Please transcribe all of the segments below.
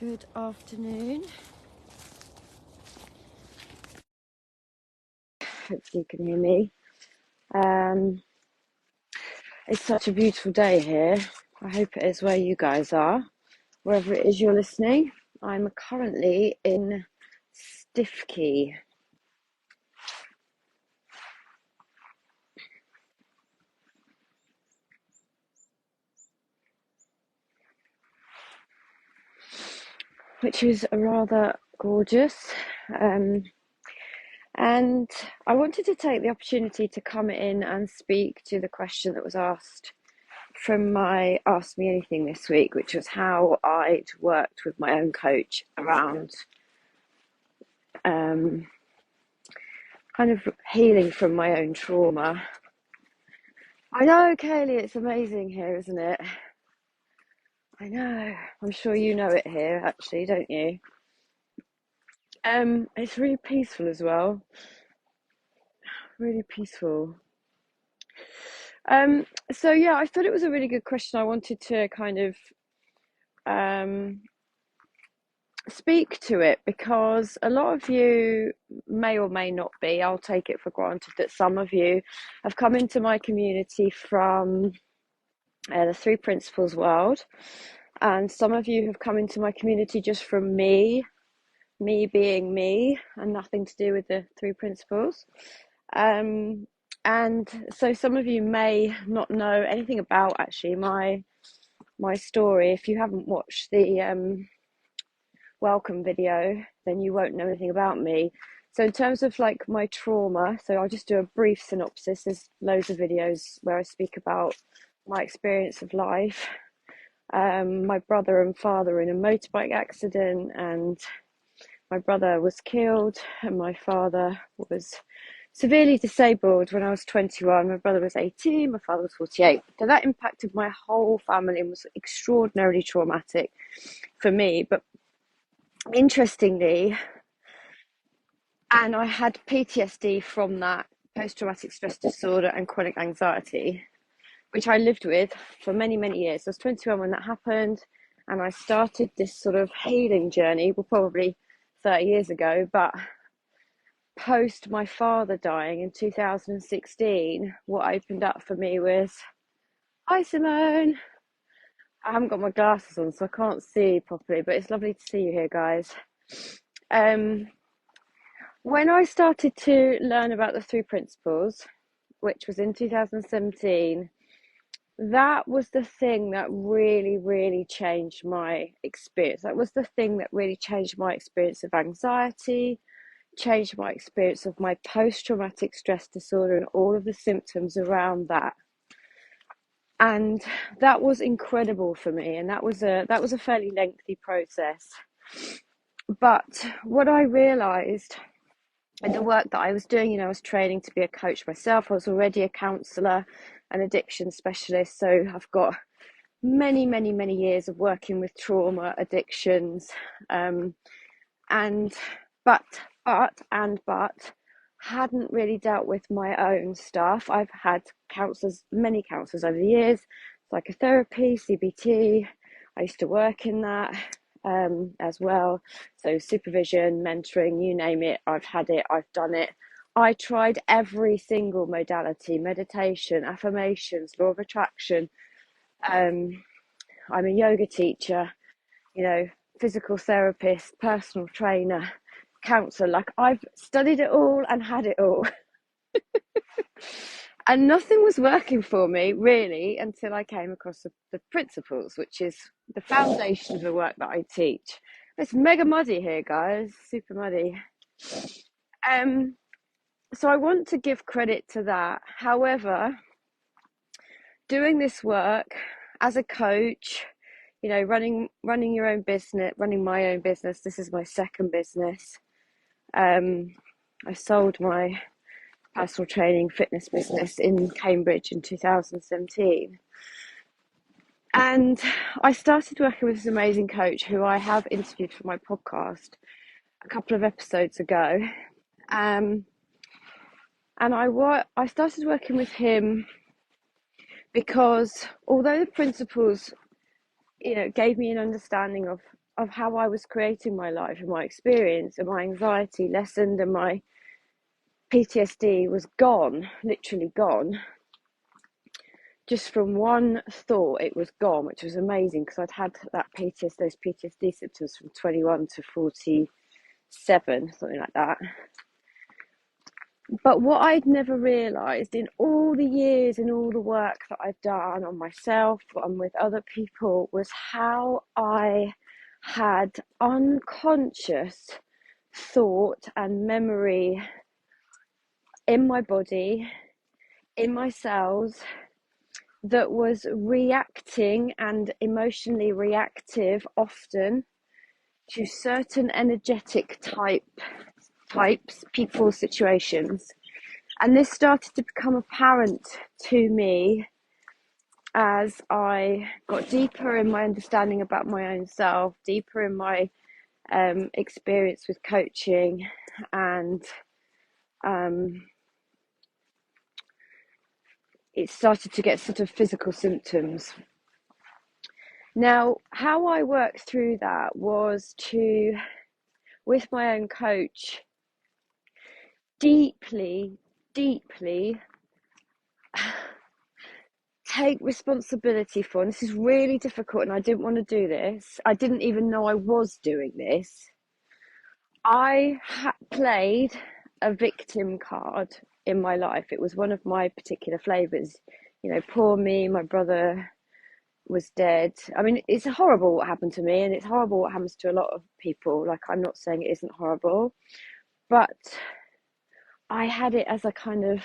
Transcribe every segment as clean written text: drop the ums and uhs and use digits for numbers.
Good afternoon. Hopefully you can hear me. It's such a beautiful day here. I hope it is where you guys are, wherever it is you're listening. I'm currently in Stiffkey. Which is rather gorgeous. And I wanted to take the opportunity to come in and speak to the question that was asked from my Ask Me Anything this week, which was how I'd worked with my own coach around kind of healing from my own trauma. I know, Kaylee, it's amazing here, isn't it? I know. I'm sure you know it here, actually, don't you? It's really peaceful as well. Really peaceful. So yeah, I thought it was a really good question. I wanted to kind of speak to it because a lot of you may or may not be, I'll take it for granted that some of you have come into my community from the Three Principles world, and some of you have come into my community just from me being me and nothing to do with the Three Principles. And so some of you may not know anything about actually my story. If you haven't watched the welcome video, then you won't know anything about me. So in terms of like my trauma, so I'll just do a brief synopsis. There's loads of videos where I speak about my experience of life. My brother and father were in a motorbike accident, and my brother was killed and my father was severely disabled when I was 21. My brother was 18, my father was 48. So that impacted my whole family and was extraordinarily traumatic for me. But interestingly, and I had PTSD from that, post-traumatic stress disorder and chronic anxiety, which I lived with for many, many years. I was 21 when that happened, and I started this sort of healing journey, well, probably 30 years ago, but post my father dying in 2016, what opened up for me was, hi Simone, I haven't got my glasses on so I can't see properly, but it's lovely to see you here, guys. When I started to learn about the Three Principles, which was in 2017, that was the thing that really, really changed my experience. That was the thing that really changed my experience of anxiety, changed my experience of my post-traumatic stress disorder and all of the symptoms around that. And that was incredible for me, and that was a fairly lengthy process. But what I realized in the work that I was doing, I was training to be a coach myself. I was already a counselor, an addiction specialist, so I've got many, many, many years of working with trauma, addictions, but hadn't really dealt with my own stuff. I've had many counselors over the years, psychotherapy, CBT. I used to work in that as well. So supervision, mentoring, you name it, I've had it, I've done it. I tried every single modality: meditation, affirmations, law of attraction. I'm a yoga teacher, physical therapist, personal trainer, counselor. Like, I've studied it all and had it all. And nothing was working for me really until I came across the principles, which is the foundation of the work that I teach. It's mega muddy here, guys, super muddy. So I want to give credit to that. However, doing this work as a coach, running your own business, running my own business. This is my second business. I sold my personal training fitness business in Cambridge in 2017. And I started working with this amazing coach who I have interviewed for my podcast a couple of episodes ago. And I started working with him because although the principles, gave me an understanding of of how I was creating my life and my experience, and my anxiety lessened, and my PTSD was gone, literally gone. Just from one thought, it was gone, which was amazing, because I'd had those PTSD symptoms from 21 to 47, something like that. But what I'd never realised in all the years and all the work that I've done on myself and with other people was how I had unconscious thought and memory in my body, in my cells, that was reacting and emotionally reactive often to certain energetic types, people, situations. And this started to become apparent to me as I got deeper in my understanding about my own self, deeper in my experience with coaching, and it started to get sort of physical symptoms. Now, how I worked through that was to, with my own coach, deeply take responsibility for, and this is really difficult, and I didn't want to do this. I didn't even know I was doing this. I played a victim card in my life. It was one of my particular flavors. You know, poor me, my brother was dead. I mean, it's horrible what happened to me, and it's horrible what happens to a lot of people. Like, I'm not saying it isn't horrible, but I had it as a kind of,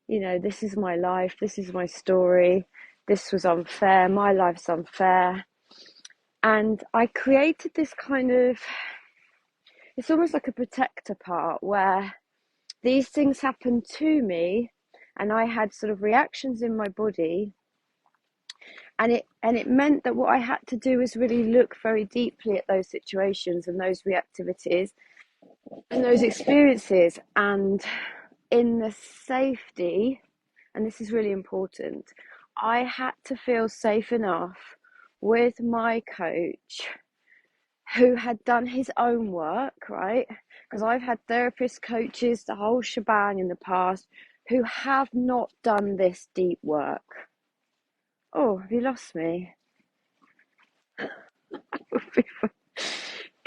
you know, this is my life, this is my story, this was unfair, my life's unfair. And I created this kind of, it's almost like a protector part where these things happened to me, and I had sort of reactions in my body, and it meant that what I had to do was really look very deeply at those situations and those reactivities and those experiences, and in the safety, and this is really important, I had to feel safe enough with my coach, who had done his own work, right? Because I've had therapists, coaches, the whole shebang in the past, who have not done this deep work. Oh, have you lost me?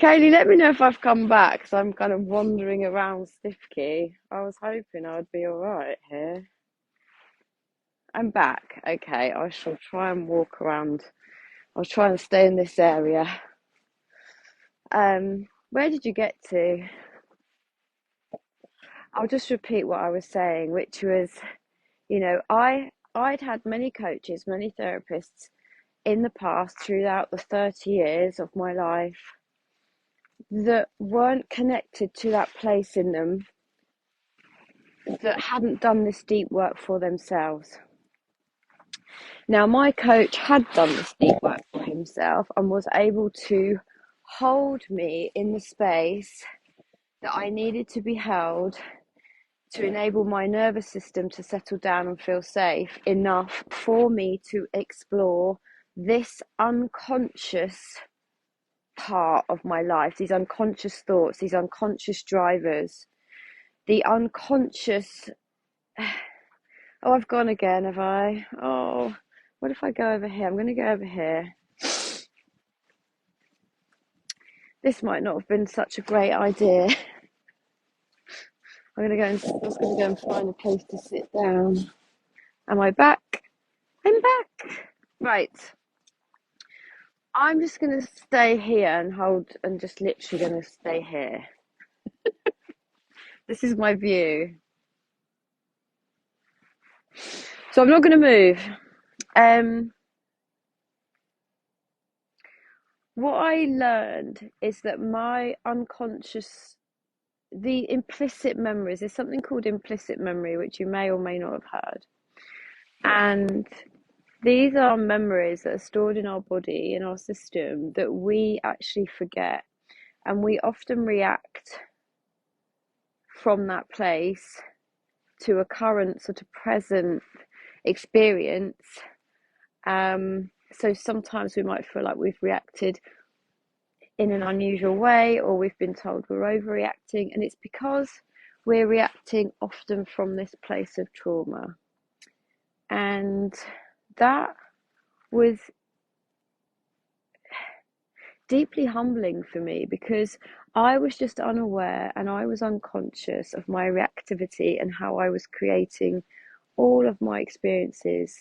Kaylee, let me know if I've come back, because I'm kind of wandering around stiffkey. I was hoping I'd be all right here. I'm back. Okay, I shall try and walk around. I'll try and stay in this area. Where did you get to? I'll just repeat what I was saying, which was, you know, I'd had many coaches, many therapists in the past throughout the 30 years of my life that weren't connected to that place in them, that hadn't done this deep work for themselves. Now, my coach had done this deep work for himself and was able to hold me in the space that I needed to be held to enable my nervous system to settle down and feel safe enough for me to explore this unconscious part of my life, these unconscious thoughts, these unconscious drivers, the unconscious. Oh, I've gone again, have I? Oh, what if I go over here? I'm going to go over here. This might not have been such a great idea. I'm going to go and find a place to sit down. Am I back? I'm back. Right. I'm just going to stay here and hold, and just literally going to stay here. This is my view. So I'm not going to move. What I learned is that my unconscious, the implicit memories, there's something called implicit memory, which you may or may not have heard. And these are memories that are stored in our body, in our system, that we actually forget. And we often react from that place to a current sort of present experience. So sometimes we might feel like we've reacted in an unusual way, or we've been told we're overreacting, and it's because we're reacting often from this place of trauma. And that was deeply humbling for me, because I was just unaware and I was unconscious of my reactivity and how I was creating all of my experiences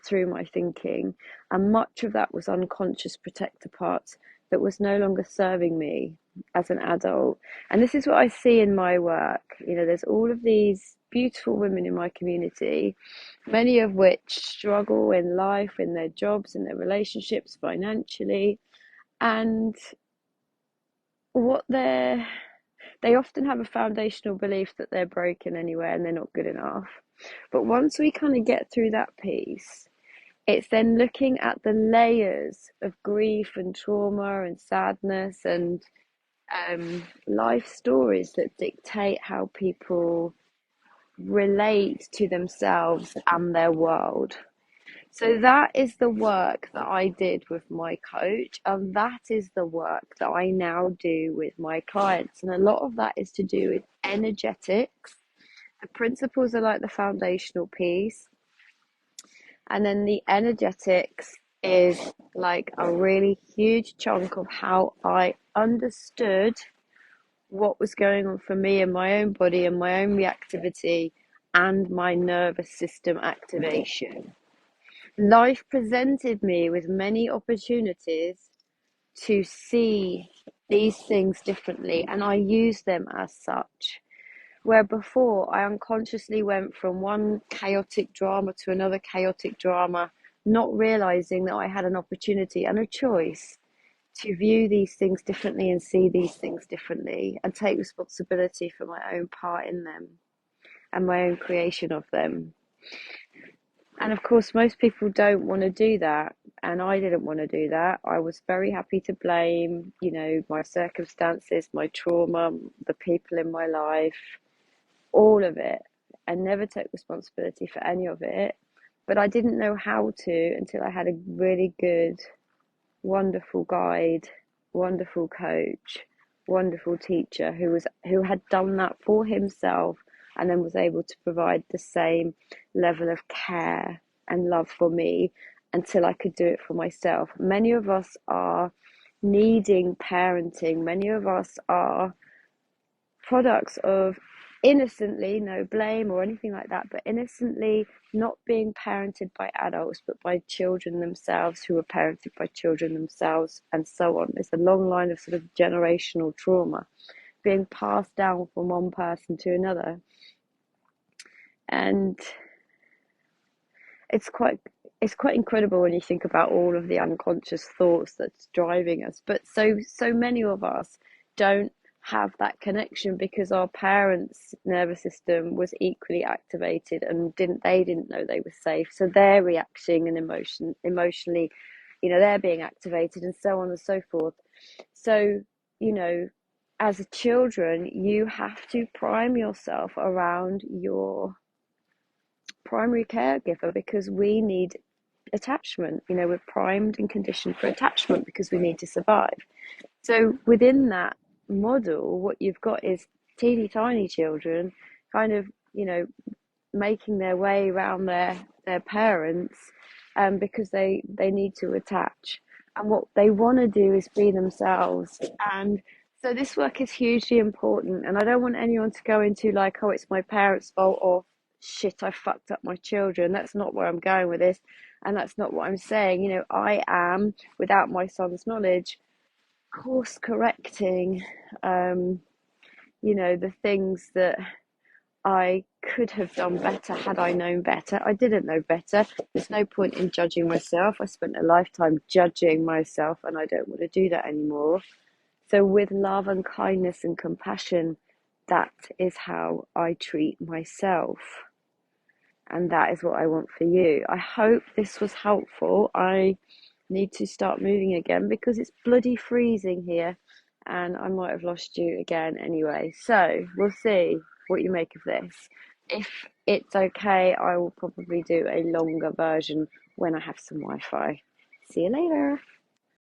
through my thinking, and much of that was unconscious protector parts that was no longer serving me as an adult. And this is what I see in my work. There's all of these beautiful women in my community, many of which struggle in life, in their jobs, in their relationships, financially, and what they often have a foundational belief that they're broken anyway and they're not good enough. But once we kind of get through that piece, it's then looking at the layers of grief and trauma and sadness and life stories that dictate how people relate to themselves and their world. So that is the work that I did with my coach, and that is the work that I now do with my clients. And a lot of that is to do with energetics. The principles are like the foundational piece, and then the energetics is like a really huge chunk of how I understood what was going on for me in my own body and my own reactivity and my nervous system activation. Life presented me with many opportunities to see these things differently, and I used them as such. Where before I unconsciously went from one chaotic drama to another chaotic drama, not realizing that I had an opportunity and a choice to view these things differently and see these things differently and take responsibility for my own part in them and my own creation of them. And of course, most people don't want to do that. And I didn't want to do that. I was very happy to blame, my circumstances, my trauma, the people in my life, all of it, and never took responsibility for any of it. But I didn't know how to until I had a really good, wonderful guide, wonderful coach, wonderful teacher who had done that for himself and then was able to provide the same level of care and love for me until I could do it for myself. Many of us are needing parenting. Many of us are products of innocently, no blame or anything like that, but innocently not being parented by adults, but by children themselves who were parented by children themselves, and so on. There's a long line of sort of generational trauma being passed down from one person to another. And it's quite incredible when you think about all of the unconscious thoughts that's driving us. But so many of us don't have that connection because our parents' nervous system was equally activated and didn't know they were safe, so they're reacting and emotionally, they're being activated, and so on and so forth. So as children, you have to prime yourself around your primary caregiver because we need attachment. We're primed and conditioned for attachment because we need to survive. So within that model, what you've got is teeny tiny children kind of, making their way around their parents because they need to attach. And what they want to do is be themselves. And so this work is hugely important. And I don't want anyone to go into like, oh, it's my parents' fault, or shit, I fucked up my children. That's not where I'm going with this. And that's not what I'm saying. I am, without my son's knowledge, course correcting the things that I could have done better had I known better. I didn't know better. There's no point in judging myself. I spent a lifetime judging myself, and I don't want to do that anymore. So with love and kindness and compassion, that is how I treat myself. And that is what I want for you. I hope this was helpful. I need to start moving again because it's bloody freezing here and I might have lost you again anyway. So we'll see what you make of this. If it's okay, I will probably do a longer version when I have some Wi-Fi. See you later.